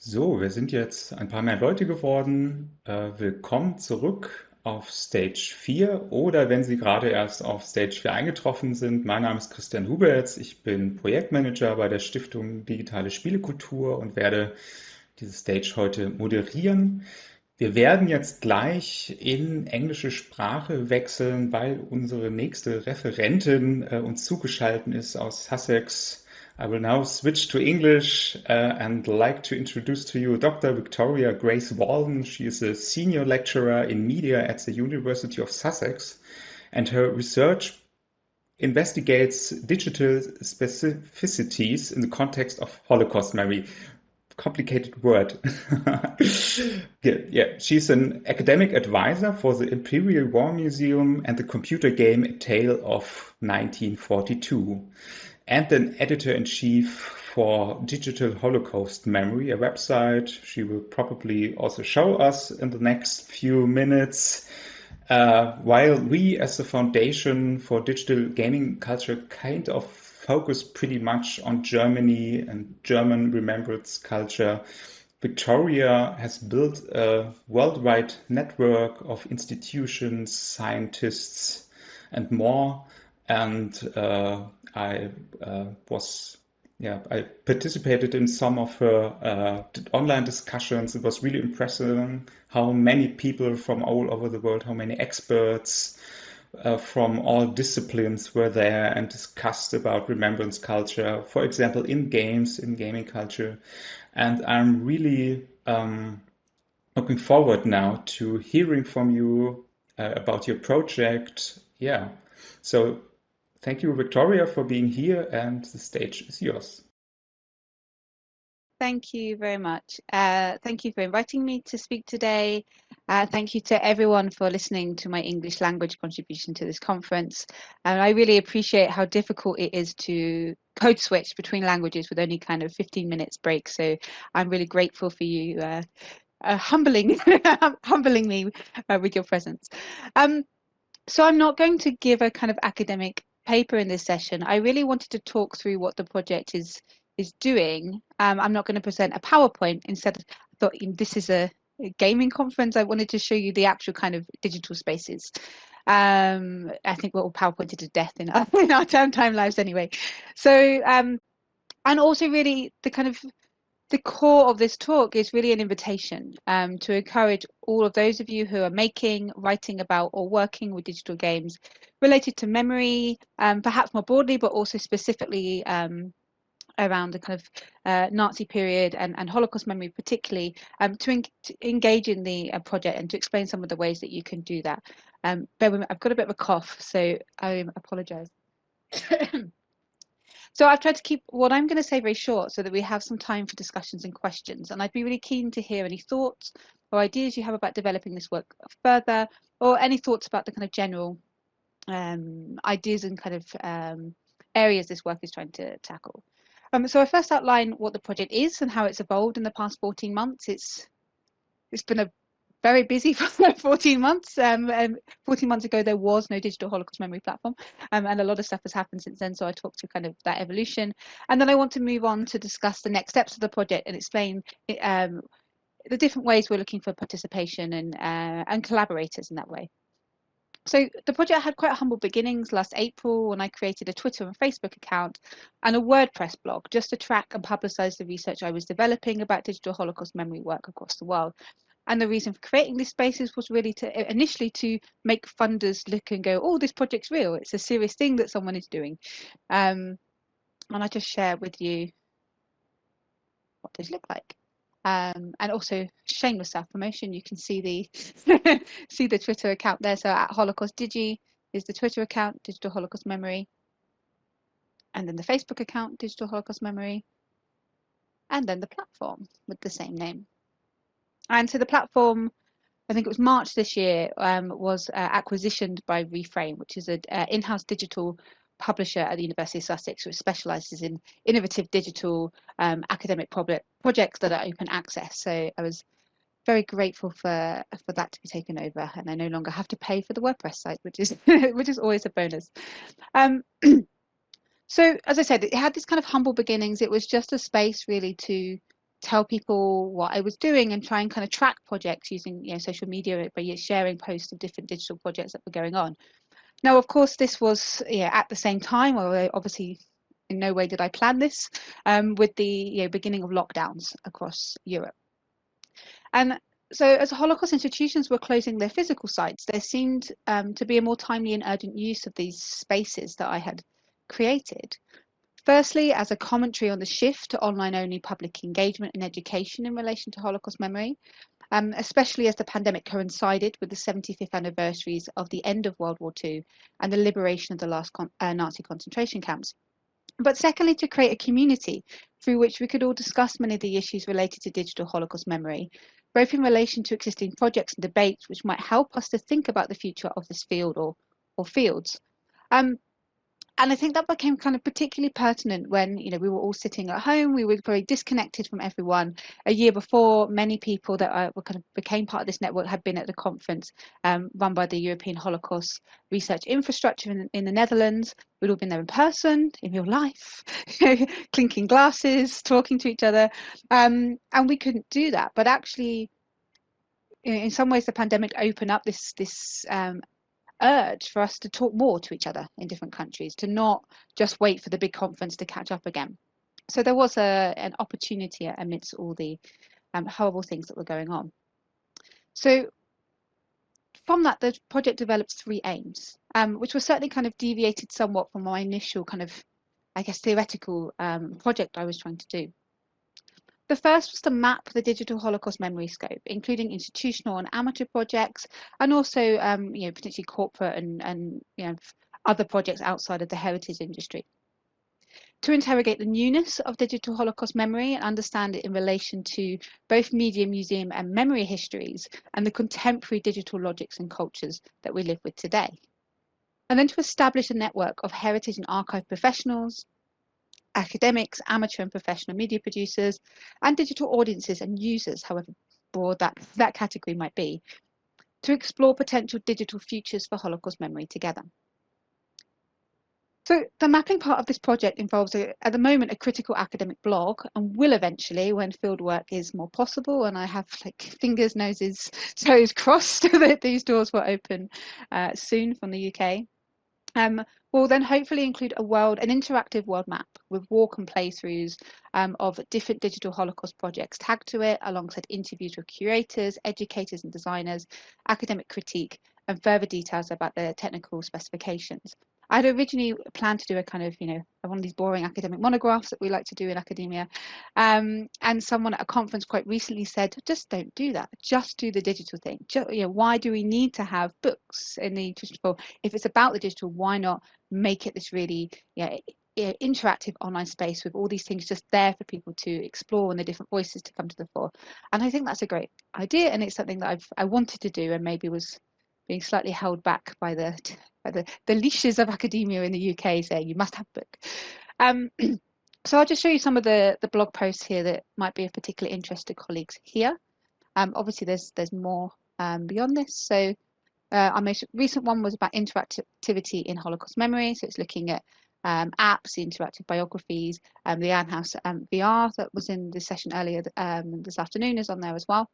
So, wir sind jetzt ein paar mehr Leute geworden. Willkommen zurück auf Stage 4 oder wenn Sie gerade erst auf Stage 4 eingetroffen sind. Mein Name ist Christian Huberts. Ich bin Projektmanager bei der Stiftung Digitale Spielekultur und werde diese Stage heute moderieren. Wir werden jetzt gleich in englische Sprache wechseln, weil unsere nächste Referentin uns zugeschaltet ist aus Sussex. I will now switch to English and like to introduce to you Dr. Victoria Grace Walden. She is a senior lecturer in media at the University of Sussex, and her research investigates digital specificities in the context of Holocaust memory. Complicated word. Yeah, she's an academic advisor for the Imperial War Museum and the computer game A Tale of 1942, and an editor-in-chief for Digital Holocaust Memory, a website she will probably also show us in the next few minutes. While we, as the Foundation for Digital Gaming Culture, kind of focus pretty much on Germany and German remembrance culture, Victoria has built a worldwide network of institutions, scientists, and more. And I was I participated in some of her online discussions. It was really impressive how many people from all over the world, how many experts from all disciplines were there and discussed about remembrance culture, for example, in games, in gaming culture. And I'm really looking forward now to hearing from you about your project. Yeah. So thank you, Victoria, for being here, and the stage is yours. Thank you very much. Thank you for inviting me to speak today. Thank you to everyone for listening to my English language contribution to this conference. And I really appreciate how difficult it is to code switch between languages with only kind of 15 minutes break. So I'm really grateful for you humbling me with your presence. So I'm not going to give a kind of academic paper in this session. I really wanted to talk through what the project is doing. I'm not going to present a PowerPoint. Instead, I thought this is a gaming conference. I wanted to show you the actual kind of digital spaces. I think we're all PowerPointed to death in our time lives anyway. So, and also really the core of this talk is really an invitation to encourage all of those of you who are making, writing about, or working with digital games related to memory, perhaps more broadly, but also specifically around the kind of Nazi period and Holocaust memory particularly, to engage in the project and to explain some of the ways that you can do that. Bear with me, I've got a bit of a cough, so I apologise. So I've tried to keep what I'm going to say very short so that we have some time for discussions and questions. And I'd be really keen to hear any thoughts or ideas you have about developing this work further, or any thoughts about the kind of general ideas and kind of areas this work is trying to tackle. So I first outline what the project is and how it's evolved in the past 14 months. It's been a very busy for 14 months. 14 months ago, there was no digital Holocaust memory platform, and a lot of stuff has happened since then. So I talked to kind of that evolution. And then I want to move on to discuss the next steps of the project and explain the different ways we're looking for participation and collaborators in that way. So the project had quite humble beginnings last April when I created a Twitter and Facebook account and a WordPress blog just to track and publicize the research I was developing about digital Holocaust memory work across the world. And the reason for creating these spaces was really initially to make funders look and go, oh, this project's real. It's a serious thing that someone is doing. And I just share with you what those look like. And also shameless self-promotion. You can see the see the Twitter account there. So at Holocaust Digi is the Twitter account, Digital Holocaust Memory, and then the Facebook account, Digital Holocaust Memory, and then the platform with the same name. And so the platform, I think it was March this year, was acquisitioned by Reframe, which is an in-house digital publisher at the University of Sussex, which specialises in innovative digital academic projects that are open access. So I was very grateful for that to be taken over, and I no longer have to pay for the WordPress site, which is which is always a bonus. So as I said, it had these kind of humble beginnings. It was just a space really to tell people what I was doing and try and kind of track projects using social media by sharing posts of different digital projects that were going on. Now, of course, this was at the same time, although obviously in no way did I plan this, with the beginning of lockdowns across Europe. And so as Holocaust institutions were closing their physical sites, there seemed to be a more timely and urgent use of these spaces that I had created. Firstly, as a commentary on the shift to online-only public engagement and education in relation to Holocaust memory, especially as the pandemic coincided with the 75th anniversaries of the end of World War II and the liberation of the last Nazi concentration camps. But secondly, to create a community through which we could all discuss many of the issues related to digital Holocaust memory, both in relation to existing projects and debates which might help us to think about the future of this field or fields. And I think that became kind of particularly pertinent when, we were all sitting at home. We were very disconnected from everyone. A year before, many people that were kind of became part of this network had been at the conference run by the European Holocaust Research Infrastructure in the Netherlands. We'd all been there in person, in real life, clinking glasses, talking to each other. And we couldn't do that. But actually, in some ways, the pandemic opened up this urge for us to talk more to each other in different countries, to not just wait for the big conference to catch up again. So there was an opportunity amidst all the horrible things that were going on. So from that, the project developed 3 aims, which were certainly kind of deviated somewhat from my initial kind of, theoretical project I was trying to do. The first was to map the digital Holocaust memory scope, including institutional and amateur projects, and also potentially corporate and other projects outside of the heritage industry. To interrogate the newness of digital Holocaust memory and understand it in relation to both media, museum, and memory histories, and the contemporary digital logics and cultures that we live with today. And then to establish a network of heritage and archive professionals, academics, amateur and professional media producers, and digital audiences and users, however broad that category might be, to explore potential digital futures for Holocaust memory together. So the mapping part of this project involves, at the moment, a critical academic blog, and will eventually, when fieldwork is more possible, and I have fingers, noses, toes crossed that these doors will open soon from the UK. Will then hopefully include an interactive world map with walk and playthroughs of different digital Holocaust projects tagged to it, alongside interviews with curators, educators and designers, academic critique, and further details about the technical specifications. I'd originally planned to do a kind of, one of these boring academic monographs that we like to do in academia. And someone at a conference quite recently said, just don't do that. Just do the digital thing. Why do we need to have books in the digital? If it's about the digital, why not make it this really interactive online space with all these things just there for people to explore and the different voices to come to the fore? And I think that's a great idea. And it's something that I wanted to do and maybe was being slightly held back by the leashes of academia in the UK saying you must have a book. So I'll just show you some of the blog posts here that might be of particular interest to colleagues here. Obviously there's more beyond this. So our most recent one was about interactivity in Holocaust memory. So it's looking at apps, the interactive biographies, the Anne House VR that was in the session earlier this afternoon is on there as well.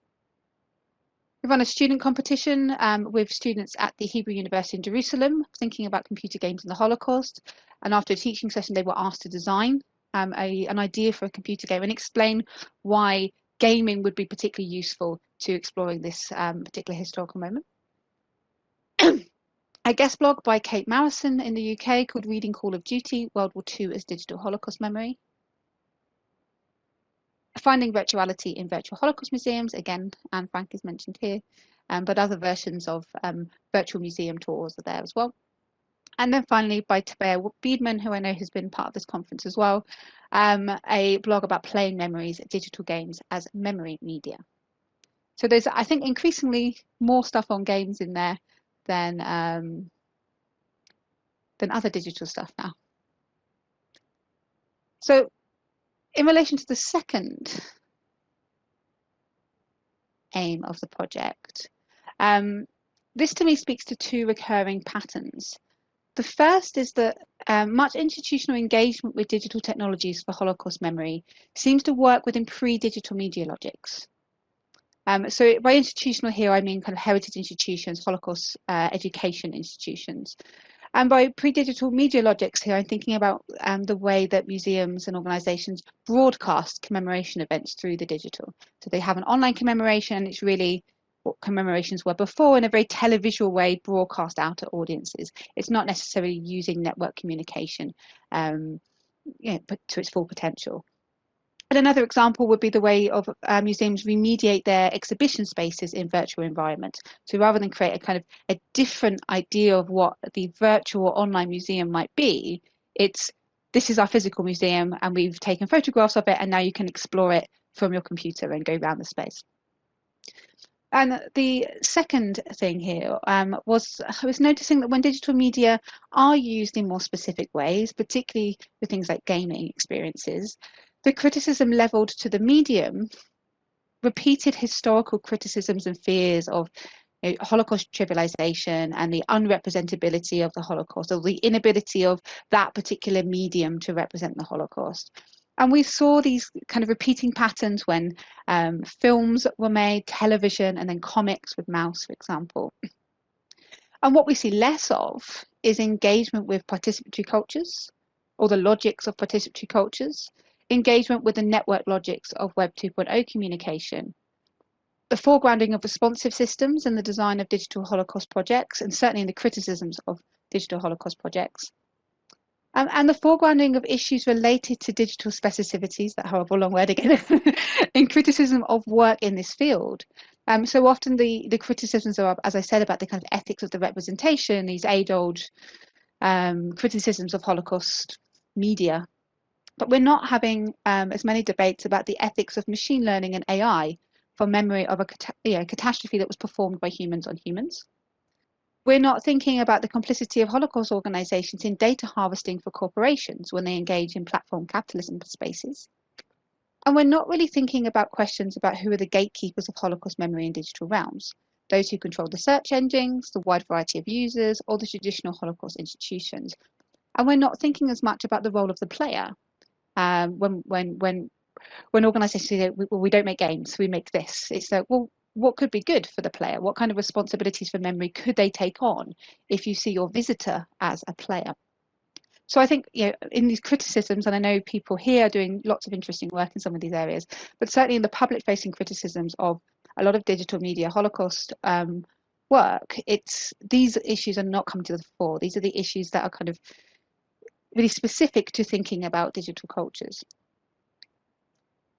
We run a student competition with students at the Hebrew University in Jerusalem, thinking about computer games in the Holocaust. And after a teaching session, they were asked to design an idea for a computer game and explain why gaming would be particularly useful to exploring this particular historical moment. A guest blog by Kate Marison in the UK called Reading Call of Duty, World War II as Digital Holocaust Memory. Finding virtuality in virtual Holocaust museums, again, Anne Frank is mentioned here, but other versions of virtual museum tours are there as well. And then finally by Tabea Biedman, who I know has been part of this conference as well, a blog about playing memories, digital games as memory media. So there's, I think, increasingly more stuff on games in there than other digital stuff now. So in relation to the second aim of the project, this to me speaks to 2 recurring patterns. The first is that much institutional engagement with digital technologies for Holocaust memory seems to work within pre-digital media logics. So by institutional here, I mean kind of heritage institutions, Holocaust education institutions. And by pre-digital media logics here, I'm thinking about the way that museums and organisations broadcast commemoration events through the digital. So they have an online commemoration, it's really what commemorations were before in a very televisual way, broadcast out to audiences. It's not necessarily using network communication but to its full potential. And another example would be the way of museums remediate their exhibition spaces in virtual environments. So rather than create a kind of a different idea of what the virtual online museum might be, this is our physical museum and we've taken photographs of it and now you can explore it from your computer and go around the space. And the second thing here I was noticing that when digital media are used in more specific ways, particularly with things like gaming experiences, the criticism levelled to the medium, repeated historical criticisms and fears of Holocaust trivialization and the unrepresentability of the Holocaust, or the inability of that particular medium to represent the Holocaust. And we saw these kind of repeating patterns when films were made, television, and then comics with Mouse, for example. And what we see less of is engagement with participatory cultures, or the logics of participatory cultures, engagement with the network logics of Web 2.0 communication, the foregrounding of responsive systems and the design of digital Holocaust projects, and certainly in the criticisms of digital Holocaust projects, and the foregrounding of issues related to digital specificities, that horrible long word again, in criticism of work in this field. So often the criticisms are, as I said, about the kind of ethics of the representation, these age-old criticisms of Holocaust media. But we're not having as many debates about the ethics of machine learning and AI for memory of a catastrophe that was performed by humans on humans. We're not thinking about the complicity of Holocaust organisations in data harvesting for corporations when they engage in platform capitalism spaces. And we're not really thinking about questions about who are the gatekeepers of Holocaust memory in digital realms, those who control the search engines, the wide variety of users, or the traditional Holocaust institutions. And we're not thinking as much about the role of the player. When organisations say we don't make games, we make this, it's like, well, what could be good for the player? What kind of responsibilities for memory could they take on if you see your visitor as a player? So I think, in these criticisms, and I know people here are doing lots of interesting work in some of these areas, but certainly in the public-facing criticisms of a lot of digital media Holocaust work, these issues are not coming to the fore. These are the issues that are kind of really specific to thinking about digital cultures.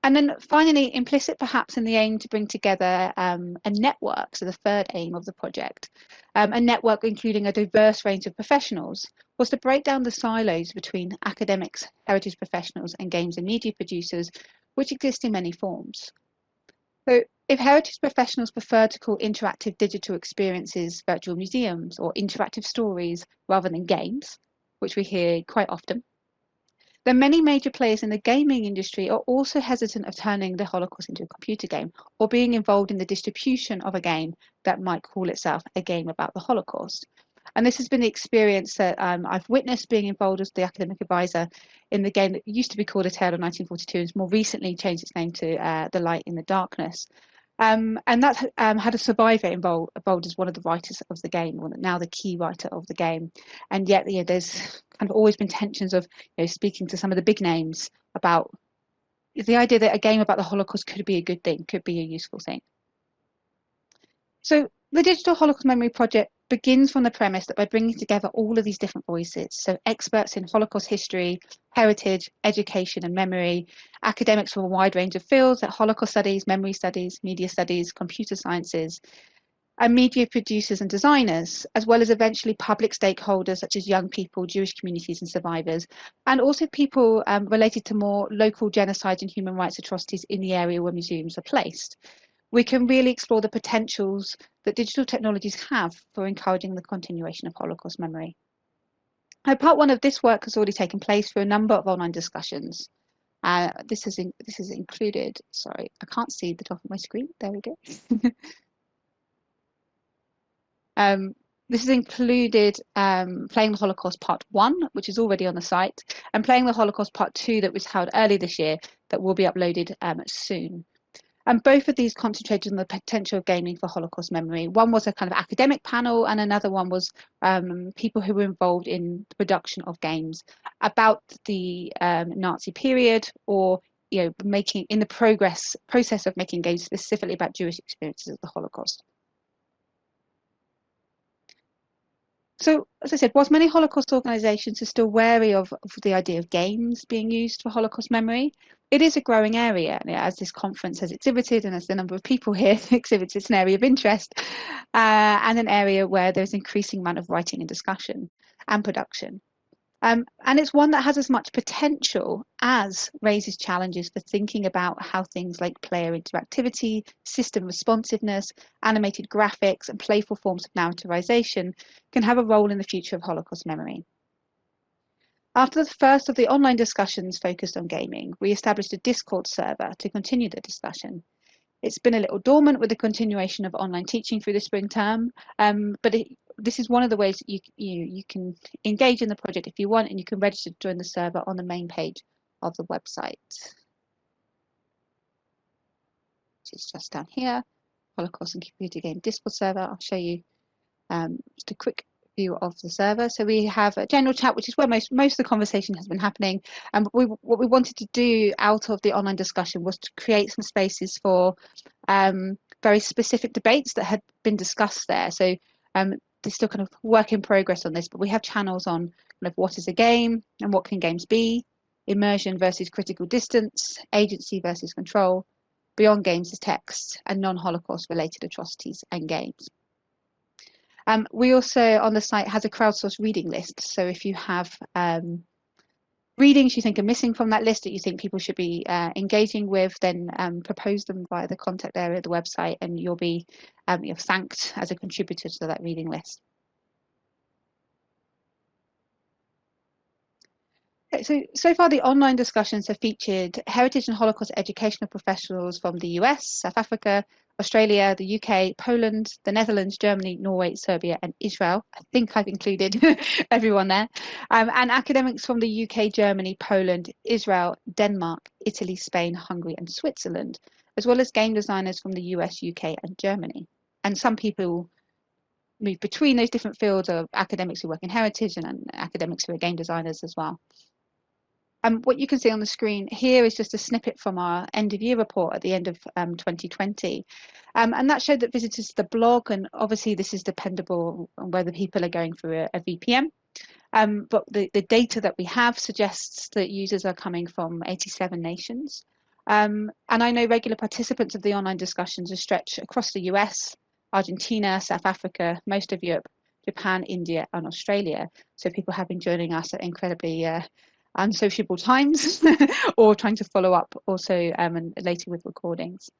And then finally, implicit perhaps in the aim to bring together a network, so the third aim of the project, a network including a diverse range of professionals, was to break down the silos between academics, heritage professionals, and games and media producers, which exist in many forms. So if heritage professionals prefer to call interactive digital experiences virtual museums or interactive stories rather than games, which we hear quite often, then many major players in the gaming industry are also hesitant of turning the Holocaust into a computer game or being involved in the distribution of a game that might call itself a game about the Holocaust. And this has been the experience that I've witnessed being involved as the academic advisor in the game that used to be called A Tale of 1942 and has more recently changed its name to The Light in the Darkness. And that had a survivor involved as one of the writers of the game, or now the key writer of the game. And yet, there's kind of always been tensions of speaking to some of the big names about the idea that a game about the Holocaust could be a good thing, could be a useful thing. So the Digital Holocaust Memory Project begins from the premise that by bringing together all of these different voices, so experts in Holocaust history, heritage, education and memory, academics from a wide range of fields like Holocaust studies, memory studies, media studies, computer sciences, and media producers and designers, as well as eventually public stakeholders such as young people, Jewish communities and survivors, and also people related to more local genocides and human rights atrocities in the area where museums are placed. We can really explore the potentials that digital technologies have for encouraging the continuation of Holocaust memory. Part one of this work has already taken place through a number of online discussions. This is included, sorry, I can't see the top of my screen, there we go. This has included Playing the Holocaust Part 1, which is already on the site, and Playing the Holocaust Part 2 that was held early this year that will be uploaded soon. And both of these concentrated on the potential of gaming for Holocaust memory. One was a kind of academic panel, and another one was people who were involved in the production of games about the Nazi period, or making in the process of making games specifically about Jewish experiences of the Holocaust. So, as I said, whilst many Holocaust organisations are still wary of the idea of games being used for Holocaust memory, it is a growing area, as this conference has exhibited and as the number of people here exhibits. It's an area of interest and an area where there's an increasing amount of writing and discussion and production. And it's one that has as much potential as raises challenges for thinking about how things like player interactivity, system responsiveness, animated graphics, and playful forms of narrativization can have a role in the future of Holocaust memory. After the first of the online discussions focused on gaming, we established a Discord server to continue the discussion. It's been a little dormant with the continuation of online teaching through the spring term, but this is one of the ways that you can engage in the project if you want, and you can register to join the server on the main page of the website, which is just down here, Holocaust and Computer Game Discord server. I'll show you just a quick view of the server. So we have a general chat, which is where most of the conversation has been happening. And what we wanted to do out of the online discussion was to create some spaces for very specific debates that had been discussed there. So there's still kind of work in progress on this, but we have channels on kind of what is a game and what can games be, immersion versus critical distance, agency versus control, beyond games as text, and non-Holocaust related atrocities and games. We also, on the site, has a crowdsourced reading list. So if you have readings you think are missing from that list that you think people should be engaging with, then propose them via the contact area of the website, and you'll be thanked as a contributor to that reading list. So far, the online discussions have featured heritage and Holocaust educational professionals from the US, South Africa, Australia, the UK, Poland, the Netherlands, Germany, Norway, Serbia, and Israel. I think I've included everyone there. And academics from the UK, Germany, Poland, Israel, Denmark, Italy, Spain, Hungary, and Switzerland, as well as game designers from the US, UK, and Germany. And some people move between those different fields of academics who work in heritage and academics who are game designers as well. What you can see on the screen here is just a snippet from our end of year report at the end of 2020. And that showed that visitors to the blog, and obviously this is dependable on whether people are going through a VPN, but the data that we have suggests that users are coming from 87 nations. And I know regular participants of the online discussions are stretched across the US, Argentina, South Africa, most of Europe, Japan, India, and Australia. So people have been joining us at incredibly unsociable times or trying to follow up also and later with recordings.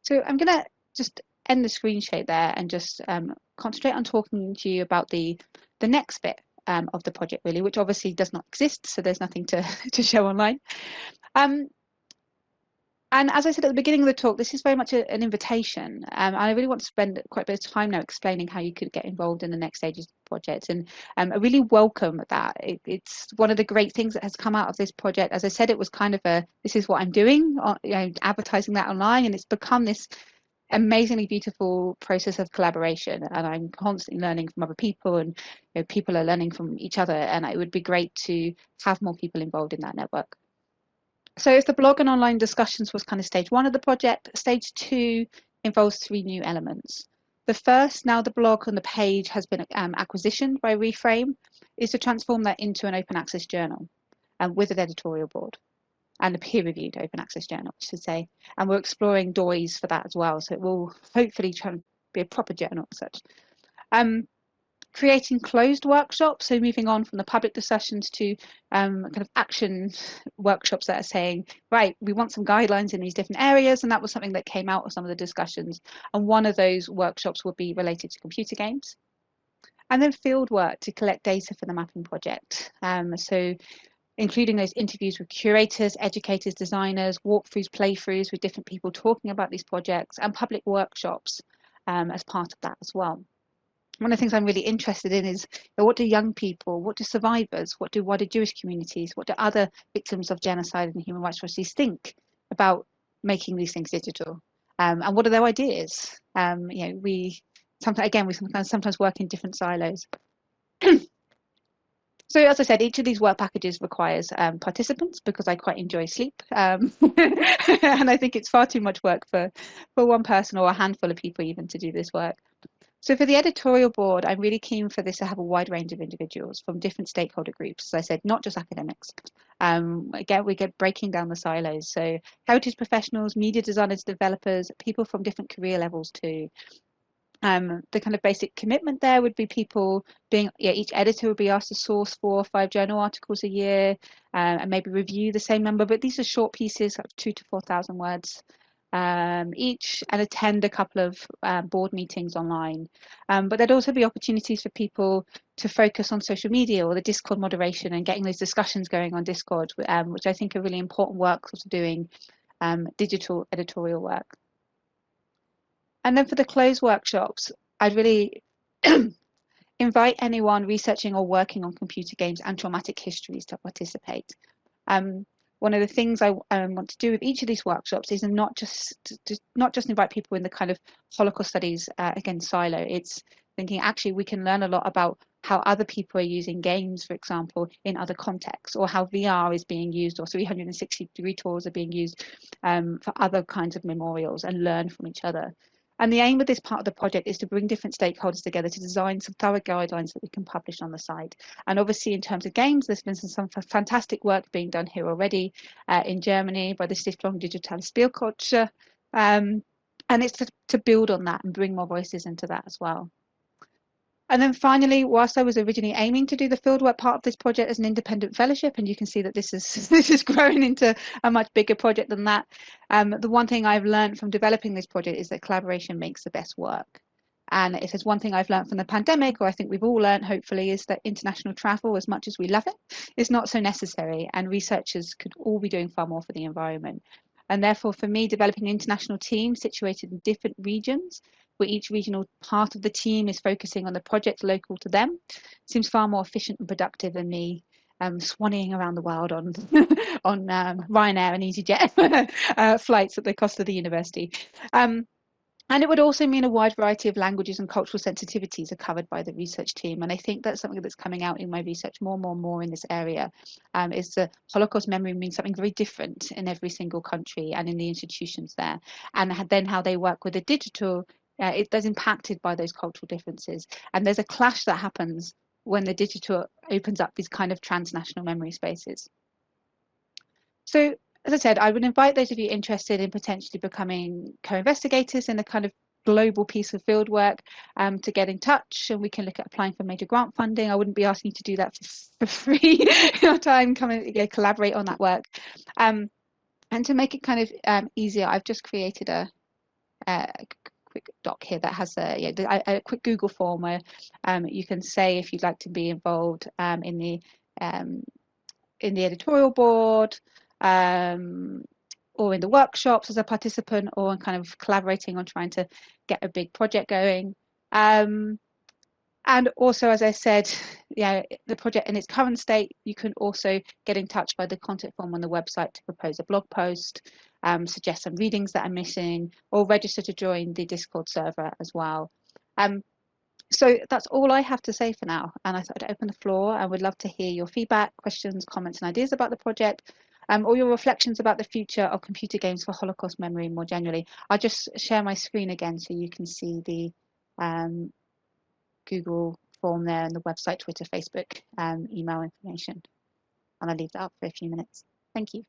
So I'm going to just end the screen share there and just concentrate on talking to you about the next bit of the project, really, which obviously does not exist, so there's nothing to show online. And as I said at the beginning of the talk, this is very much an invitation. And I really want to spend quite a bit of time now explaining how you could get involved in the next stages of the project. And I really welcome that. It's one of the great things that has come out of this project. As I said, it was kind of this is what I'm doing, advertising that online, and it's become this amazingly beautiful process of collaboration. And I'm constantly learning from other people, and people are learning from each other. And it would be great to have more people involved in that network. So if the blog and online discussions was kind of stage one of the project, stage two involves 3 new elements. The first, now the blog and the page has been acquisitioned by Reframe, is to transform that into an open access journal with an editorial board and a peer-reviewed open access journal, I should say. And we're exploring DOIs for that as well. So it will hopefully try and be a proper journal as such. Creating closed workshops, so moving on from the public discussions to kind of action workshops that are saying, right, we want some guidelines in these different areas, and that was something that came out of some of the discussions. And one of those workshops would be related to computer games. And then field work to collect data for the mapping project. So including those interviews with curators, educators, designers, walkthroughs, playthroughs with different people talking about these projects, and public workshops as part of that as well. One of the things I'm really interested in is, what do young people, what do survivors, what do wider Jewish communities, what do other victims of genocide and human rights atrocities think about making these things digital, and what are their ideas? We sometimes work in different silos. So as I said, each of these work packages requires participants, because I quite enjoy sleep, and I think it's far too much work for one person or a handful of people even to do this work. So for the editorial board, I'm really keen for this to have a wide range of individuals from different stakeholder groups. As I said, not just academics. Again, we get breaking down the silos. So heritage professionals, media designers, developers, people from different career levels too. The kind of basic commitment there would be people being, each editor would be asked to source 4 or 5 journal articles a year, and maybe review the same number, but these are short pieces, like 2,000 to 4,000 words each, and attend a couple of board meetings online. But there'd also be opportunities for people to focus on social media or the Discord moderation and getting those discussions going on Discord, which I think are really important work for doing digital editorial work. And then for the closed workshops, I'd really invite anyone researching or working on computer games and traumatic histories to participate. One of the things I want to do with each of these workshops is not just invite people in the kind of Holocaust studies again silo. It's thinking actually we can learn a lot about how other people are using games, for example, in other contexts, or how VR is being used, or 360-degree tours are being used for other kinds of memorials, and learn from each other. And the aim of this part of the project is to bring different stakeholders together to design some thorough guidelines that we can publish on the site. And obviously, in terms of games, there's been some fantastic work being done here already in Germany by the Stiftung Digitale Spielekultur. And it's to build on that and bring more voices into that as well. And then finally, whilst I was originally aiming to do the fieldwork part of this project as an independent fellowship, and you can see that this is grown into a much bigger project than that, the one thing I've learned from developing this project is that collaboration makes the best work. And if there's one thing I've learned from the pandemic, or I think we've all learned hopefully, is that international travel, as much as we love it, is not so necessary, and researchers could all be doing far more for the environment. And therefore, for me, developing an international team situated in different regions, where each regional part of the team is focusing on the project local to them, seems far more efficient and productive than me swannying around the world on Ryanair and EasyJet flights at the cost of the university. And it would also mean a wide variety of languages and cultural sensitivities are covered by the research team. And I think that's something that's coming out in my research more and more in this area, is the Holocaust memory means something very different in every single country and in the institutions there. And then how they work with the digital, that's impacted by those cultural differences. And there's a clash that happens when the digital opens up these kind of transnational memory spaces. So, as I said, I would invite those of you interested in potentially becoming co-investigators in a kind of global piece of fieldwork to get in touch, and we can look at applying for major grant funding. I wouldn't be asking you to do that for free. Your time, come and collaborate on that work. And to make it kind of easier, I've just created a quick doc here that has a quick Google form where you can say if you'd like to be involved in the editorial board, or in the workshops as a participant, or in kind of collaborating on trying to get a big project going. And also, as I said, the project in its current state, you can also get in touch by the contact form on the website to propose a blog post, suggest some readings that are missing, or register to join the Discord server as well. So that's all I have to say for now. And I thought I'd open the floor and would love to hear your feedback, questions, comments, and ideas about the project. Or your reflections about the future of computer games for Holocaust memory more generally. I'll just share my screen again so you can see the Google form there, and the website, Twitter, Facebook, email information. And I'll leave that up for a few minutes. Thank you.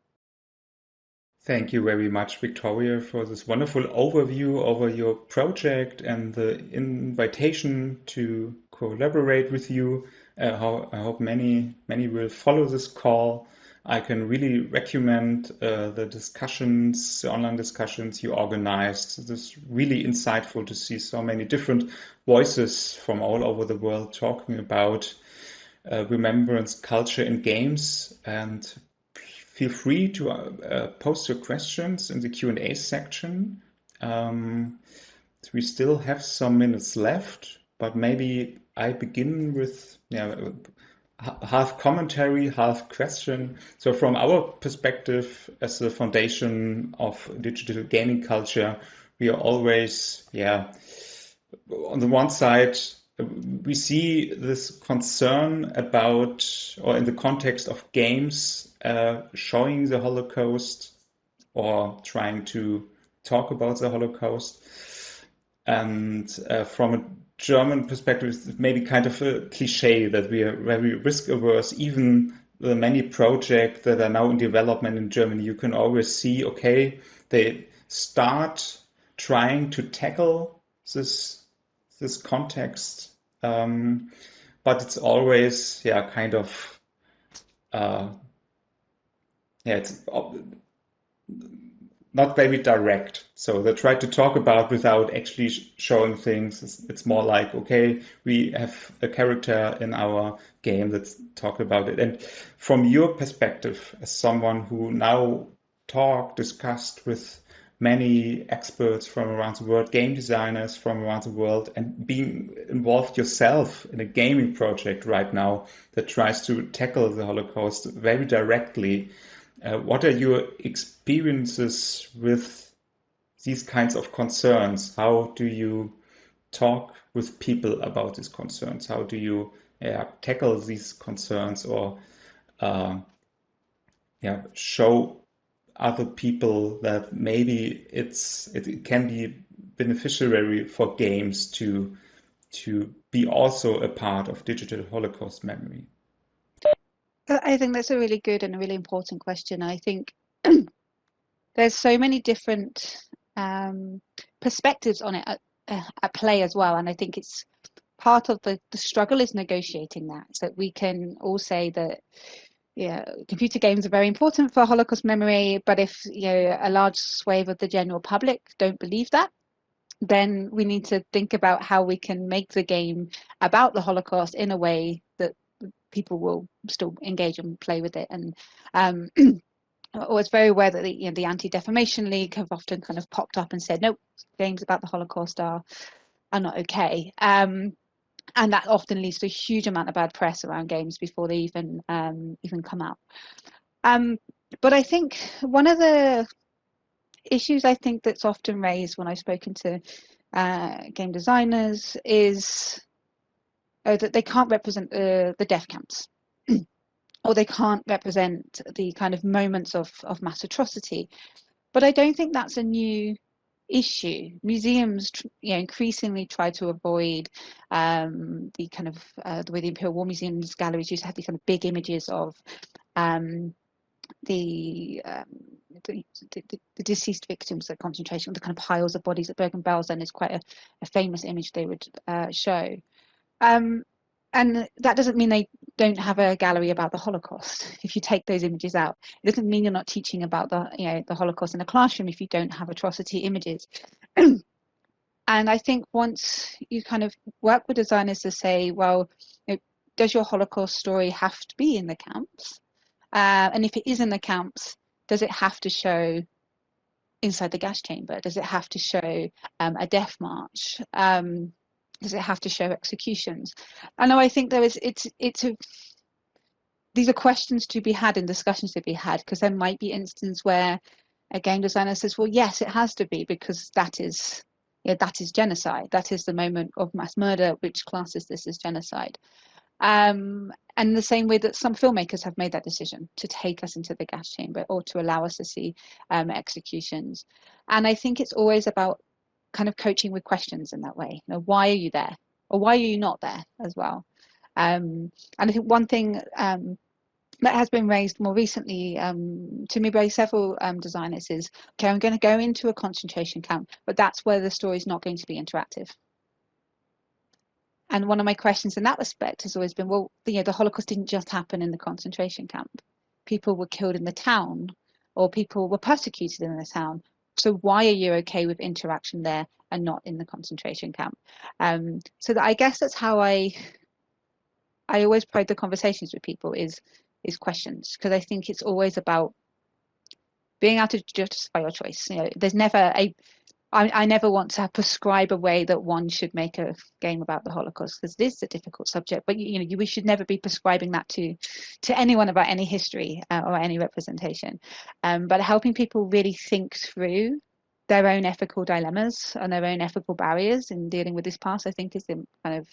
Thank you very much, Victoria, for this wonderful overview over your project and the invitation to collaborate with you. I hope many will follow this call. I can really recommend the discussions, the online discussions you organized. It is really insightful to see so many different voices from all over the world talking about remembrance culture in games. And feel free to post your questions in the Q&A section. We still have some minutes left, but maybe I begin with half commentary, half question. So from our perspective as the foundation of digital gaming culture, we are always, on the one side, we see this concern about, or in the context of games, showing the Holocaust or trying to talk about the Holocaust. And from a German perspective, it's maybe kind of a cliche that we are very risk averse. Even the many projects that are now in development in Germany, you can always see, okay, they start trying to tackle this context, but it's always it's not very direct. So they try to talk about without actually showing things. It's more like, okay, we have a character in our game that's talk about it. And from your perspective, as someone who now discussed with many experts from around the world, game designers from around the world, and being involved yourself in a gaming project right now that tries to tackle the Holocaust very directly, what are your experiences with these kinds of concerns? How do you talk with people about these concerns? How do you tackle these concerns or show other people that maybe it can be beneficiary for games to be also a part of digital Holocaust memory? I think that's a really good and a really important question. I think there's so many different perspectives on it at play as well. And I think it's part of the struggle is negotiating that, so that we can all say that computer games are very important for Holocaust memory, but if a large swathe of the general public don't believe that, then we need to think about how we can make the game about the Holocaust in a way that people will still engage and play with it. And I was very aware that the Anti-Defamation League have often kind of popped up and said, no, games about the Holocaust are not okay. And that often leads to a huge amount of bad press around games before they even come out. But I think one of the issues I think that's often raised when I've spoken to game designers is that they can't represent the death camps, or they can't represent the kind of moments of mass atrocity. But I don't think that's a new issue. Museums increasingly try to avoid the kind of the way the Imperial War Museum's galleries used to have these kind of big images of the deceased victims at concentration, the kind of piles of bodies at Bergen-Belsen is quite a famous image they would show. And that doesn't mean they don't have a gallery about the Holocaust. If you take those images out, it doesn't mean you're not teaching about the Holocaust in a classroom if you don't have atrocity images. And I think once you kind of work with designers to say, well, does your Holocaust story have to be in the camps? And if it is in the camps, does it have to show inside the gas chamber? Does it have to show a death march? Does it have to show executions? I know I think these are questions to be had and discussions to be had, because there might be instances where a game designer says, well, yes, it has to be, because that is genocide. That is the moment of mass murder, which classes this as genocide. And the same way that some filmmakers have made that decision to take us into the gas chamber or to allow us to see executions. And I think it's always about kind of coaching with questions in that way. Why are you there? Or why are you not there as well? And I think one thing that has been raised more recently to me by several designers is, okay, I'm going to go into a concentration camp, but that's where the story is not going to be interactive. And one of my questions in that respect has always been, well, the Holocaust didn't just happen in the concentration camp. People were killed in the town, or people were persecuted in the town. So why are you okay with interaction there and not in the concentration camp? So that I guess that's how I I always pride the conversations with people is questions, because I think it's always about being able to justify your choice. There's never I never want to prescribe a way that one should make a game about the Holocaust, because this is a difficult subject. But we should never be prescribing that to anyone about any history or any representation. But helping people really think through their own ethical dilemmas and their own ethical barriers in dealing with this past, I think, is the kind of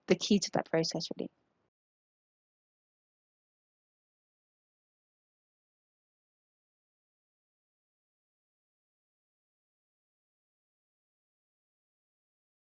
the key to that process, really.